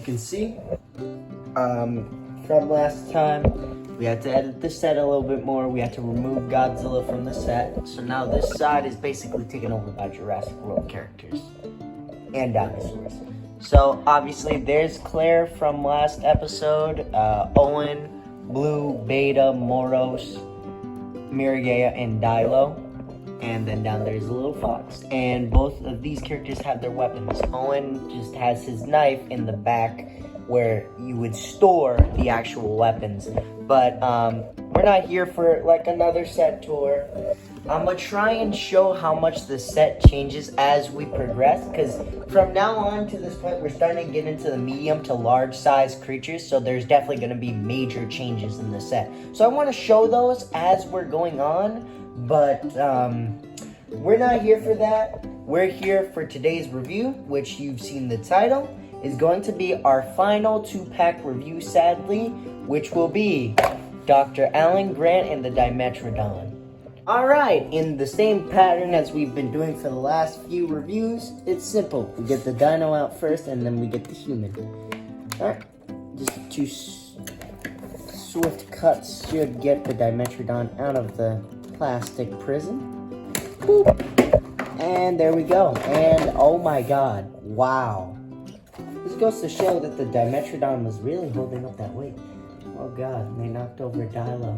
can see, from last time, we had to edit the set a little bit more. We had to remove Godzilla from the set. So now this side is basically taken over by Jurassic World characters and dinosaurs. So obviously there's Claire from last episode, Owen, Blue, Beta, Moros, Mirigea, and Dilo. And then down there's a little fox. And both of these characters have their weapons. Owen just has his knife in the back where you would store the actual weapons. But we're not here for like another set tour. I'm gonna try and show how much the set changes as we progress, because from now on to this point we're starting to get into the medium to large size creatures, so there's definitely going to be major changes in the set. So I want to show those as we're going on, but we're not here for that. We're here for today's review, which you've seen the title, is going to be our final 2-pack review, sadly, which will be Dr. Alan Grant and the Dimetrodon. Alright, in the same pattern as we've been doing for the last few reviews, it's simple. We get the dino out first, and then we get the human. Alright, just 2 swift cuts should get the Dimetrodon out of the plastic prison. Boop. And there we go. And oh my god, wow. This goes to show that the Dimetrodon was really holding up that weight. Oh god, they knocked over Dilo.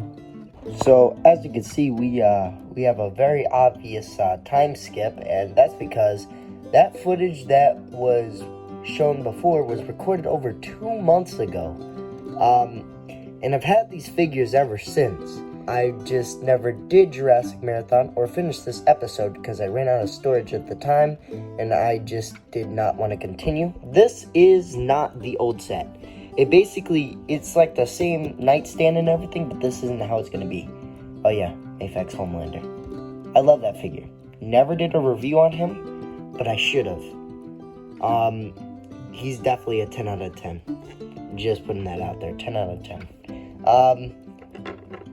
So, as you can see, we have a very obvious time skip, and that's because that footage that was shown before was recorded over 2 months ago. And I've had these figures ever since. I just never did Jurassic Marathon or finished this episode because I ran out of storage at the time, and I just did not want to continue. This is not the old set. It's like the same nightstand and everything, but this isn't how it's going to be. Oh yeah, Aphex Homelander. I love that figure. Never did a review on him, but I should have. He's definitely a 10 out of 10. Just putting that out there, 10 out of 10.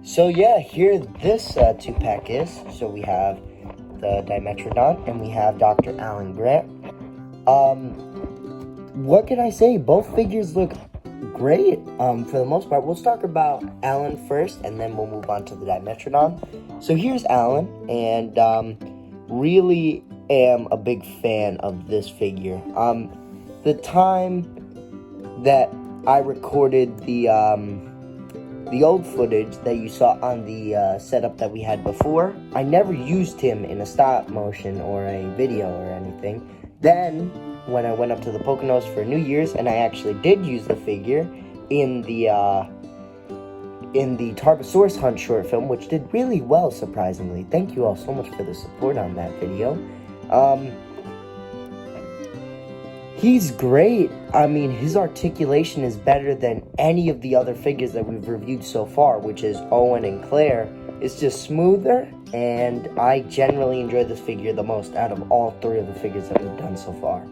So yeah, here this 2-pack is. So we have the Dimetrodon, and we have Dr. Alan Grant. What can I say? Both figures look great, for the most part. We'll talk about Alan first, and then we'll move on to the Dimetrodon. So here's Alan, and really am a big fan of this figure. The time that I recorded the old footage that you saw on the setup that we had before, I never used him in a stop motion or a video or anything. Then when I went up to the Poconos for New Year's, and I actually did use the figure in the Tarbosaurus Hunt short film, which did really well, surprisingly. Thank you all so much for the support on that video. He's great. I mean, his articulation is better than any of the other figures that we've reviewed so far, which is Owen and Claire. It's just smoother, and I generally enjoy this figure the most out of all 3 of the figures that we've done so far.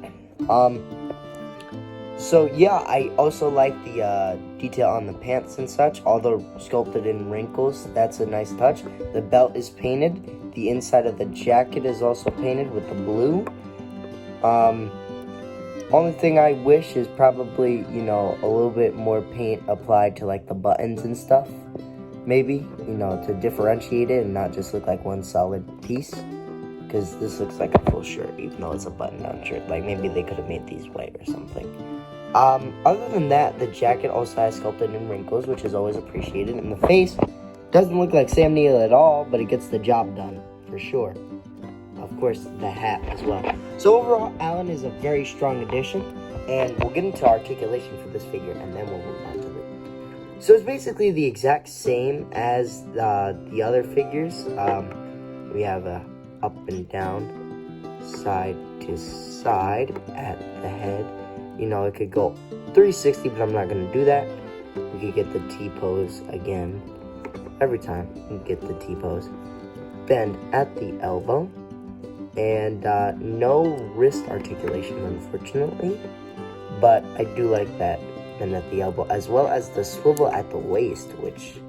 So yeah, I also like the detail on the pants and such, although sculpted in wrinkles. That's a nice touch. The belt is painted. The inside of the jacket is also painted with the blue. Only thing I wish is probably, a little bit more paint applied to like the buttons and stuff. Maybe, to differentiate it and not just look like one solid piece. Because this looks like a full shirt, even though it's a button-down shirt. Like, maybe they could have made these white or something. Other than that, the jacket also has sculpted in wrinkles, which is always appreciated. And the face doesn't look like Sam Neill at all, but it gets the job done, for sure. Of course, the hat as well. So overall, Alan is a very strong addition. And we'll get into articulation for this figure, and then we'll move on to it. So it's basically the exact same as the other figures. We have a up and down, side to side at the head. It could go 360, but I'm not going to do that. We could get the T-pose again. Every time we get the T-pose. Bend at the elbow. And no wrist articulation, unfortunately. But I do like that bend at the elbow, as well as the swivel at the waist, which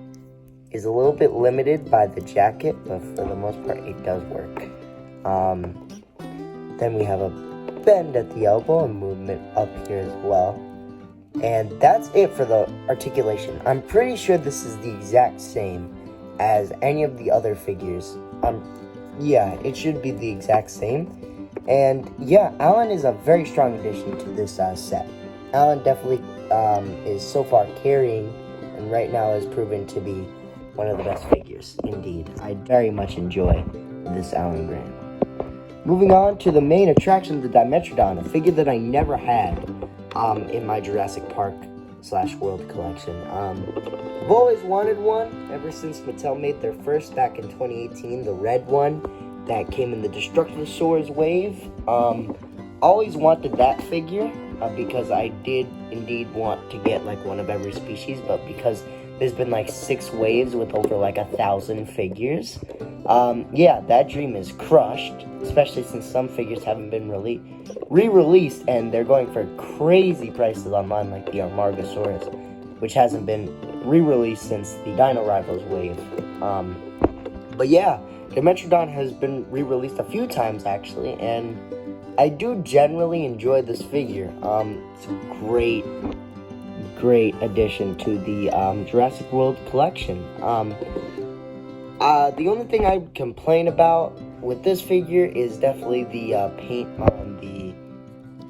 is a little bit limited by the jacket, but for the most part, it does work. Then we have a bend at the elbow and movement up here as well. And that's it for the articulation. I'm pretty sure this is the exact same as any of the other figures. Yeah, it should be the exact same. And yeah, Alan is a very strong addition to this set. Alan definitely is so far carrying, and right now has proven to be one of the best figures. Indeed, I very much enjoy this Alan Grant. Moving on to the main attraction, the Dimetrodon, a figure that I never had in my Jurassic Park / World collection. I've always wanted one ever since Mattel made their first back in 2018, the red one that came in the Destructosaurus wave. Always wanted that figure because I did indeed want to get like one of every species, but because there's been like 6 waves with over like 1,000 figures, yeah, that dream is crushed, especially since some figures haven't been re-released and they're going for crazy prices online, like the Amargasaurus, which hasn't been re-released since the Dino Rivals wave. But yeah, Dimetrodon has been re-released a few times actually, and I do generally enjoy this figure. It's a great addition to the Jurassic World collection. The only thing I complain about with this figure is definitely the paint on the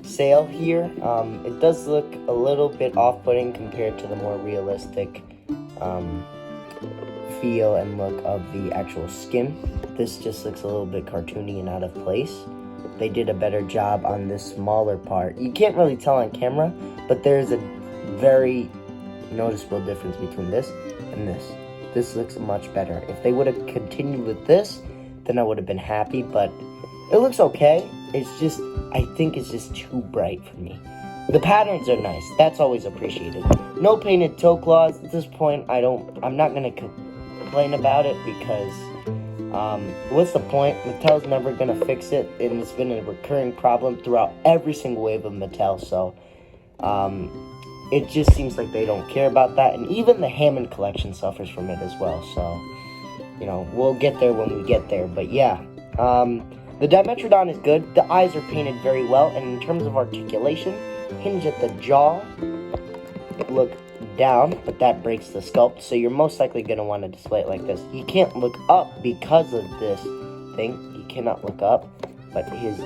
sail here. It does look a little bit off-putting compared to the more realistic feel and look of the actual skin. This just looks a little bit cartoony and out of place. They did a better job on this smaller part. You can't really tell on camera, but there's a very noticeable difference between this and this. This looks much better. If they would have continued with this, then I would have been happy, but it looks okay. It's just, I think it's just too bright for me. The patterns are nice. That's always appreciated. No painted toe claws. At this point, I'm not going to complain about it because what's the point? Mattel's never going to fix it, and it's been a recurring problem throughout every single wave of Mattel, so it just seems like they don't care about that, and even the Hammond collection suffers from it as well, so, you know, we'll get there when we get there, but yeah, the Dimetrodon is good. The eyes are painted very well, and in terms of articulation, hinge at the jaw, look down, but that breaks the sculpt, so you're most likely going to want to display it like this. You can't look up because of this thing. You cannot look up, but his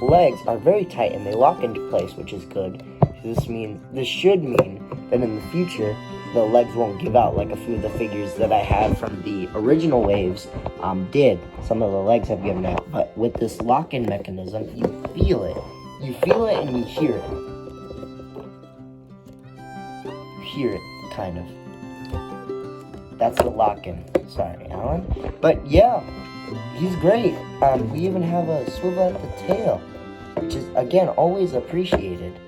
legs are very tight and they lock into place, which is good. This should mean that in the future the legs won't give out like a few of the figures that I have from the original waves did. Some of the legs have given out, but with this lock-in mechanism, you feel it. You feel it and you hear it. Hear it, kind of. That's the lock-in. Sorry, Alan. But yeah, he's great. We even have a swivel at the tail, which is, again, always appreciated.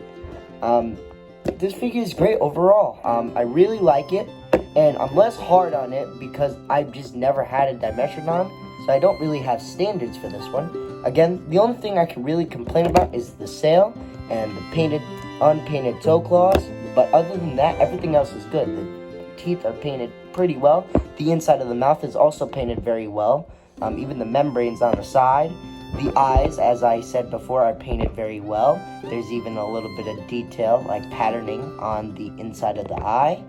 This figure is great overall. I really like it, and I'm less hard on it because I've just never had a Dimetrodon, so I don't really have standards for this one. Again, the only thing I can really complain about is the sail and the unpainted toe claws. But other than that, everything else is good. The teeth are painted pretty well. The inside of the mouth is also painted very well. Even the membranes on the side. The eyes, as I said before, are painted very well. There's even a little bit of detail, like patterning, on the inside of the eye.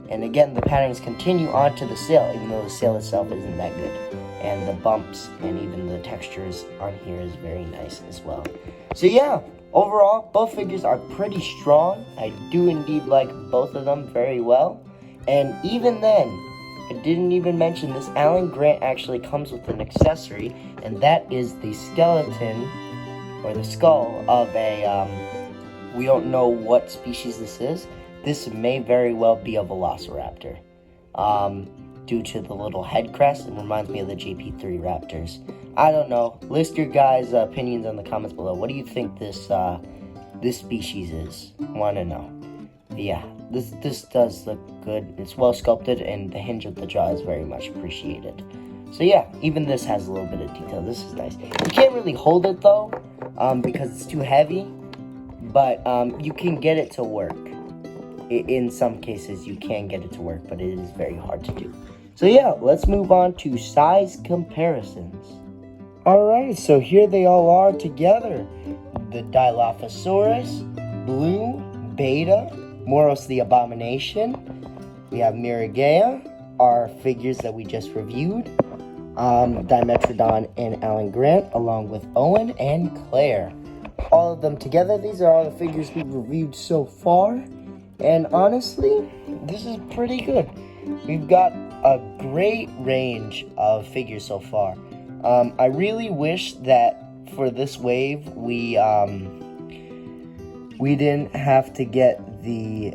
And again, the patterns continue onto the sail, even though the sail itself isn't that good. And the bumps and even the textures on here is very nice as well. So yeah. Overall, both figures are pretty strong. I do indeed like both of them very well. And even then, I didn't even mention this Alan Grant actually comes with an accessory, and that is the skeleton, or the skull of a, we don't know what species this is. This may very well be a Velociraptor. Due to the little head crest, it reminds me of the JP3 Raptors. I don't know. List your guys' opinions in the comments below. What do you think this species is? Want to know. But yeah, this does look good. It's well sculpted, and the hinge of the jaw is very much appreciated. So yeah, even this has a little bit of detail. This is nice. You can't really hold it though, because it's too heavy. But you can get it to work. In some cases, you can get it to work, but it is very hard to do. So yeah, let's move on to size comparisons. Alright, so here they all are together. The Dilophosaurus, Blue, Beta, Moros the Abomination. We have Miragea, our figures that we just reviewed. Dimetrodon and Alan Grant, along with Owen and Claire. All of them together, these are all the figures we've reviewed so far. And honestly, this is pretty good. We've got a great range of figures so far. I really wish that for this wave, we didn't have to get the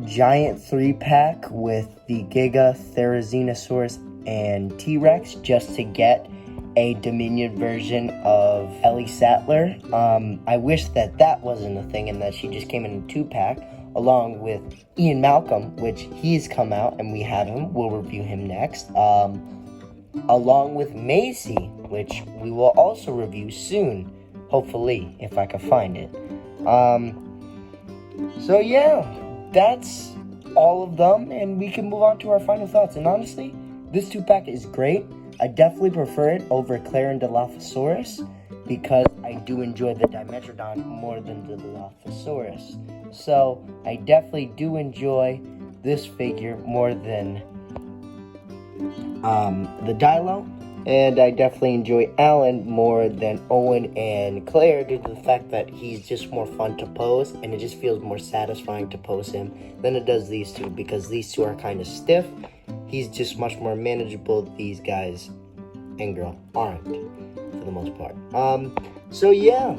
giant 3-pack with the Giga, Therizinosaurus, and T-Rex just to get a Dominion version of Ellie Sattler. I wish that that wasn't a thing and that she just came in a 2-pack along with Ian Malcolm, which he's come out and we have him. We'll review him next. Along with Macy, which we will also review soon, hopefully, if I can find it. So yeah, that's all of them, and we can move on to our final thoughts. And honestly, this 2-pack is great. I definitely prefer it over Claire and Dilophosaurus because I do enjoy the Dimetrodon more than the Dilophosaurus. So I definitely do enjoy this figure more than the Dilo, and I definitely enjoy Alan more than Owen and Claire due to the fact that he's just more fun to pose, and it just feels more satisfying to pose him than it does these two, because these two are kind of stiff. He's just much more manageable. These guys and girl aren't, for the most part. So yeah,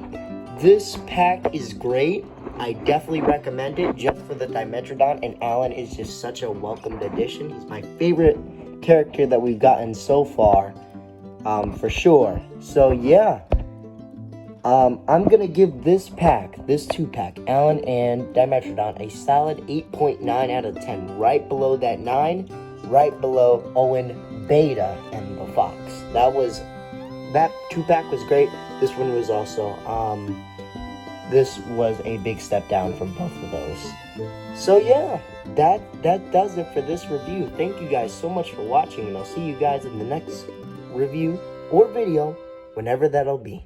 this pack is great. I definitely recommend it just for the Dimetrodon, and Alan is just such a welcomed addition. He's my favorite character that we've gotten so far, for sure. So yeah, I'm gonna give this pack, this 2-pack, Alan and Dimetrodon, a solid 8.9 out of 10, right below that 9, right below Owen, Beta, and the Fox. That 2-pack was great. This one was also, this was a big step down from both of those. So yeah, that does it for this review. Thank you guys so much for watching, and I'll see you guys in the next review or video, whenever that'll be.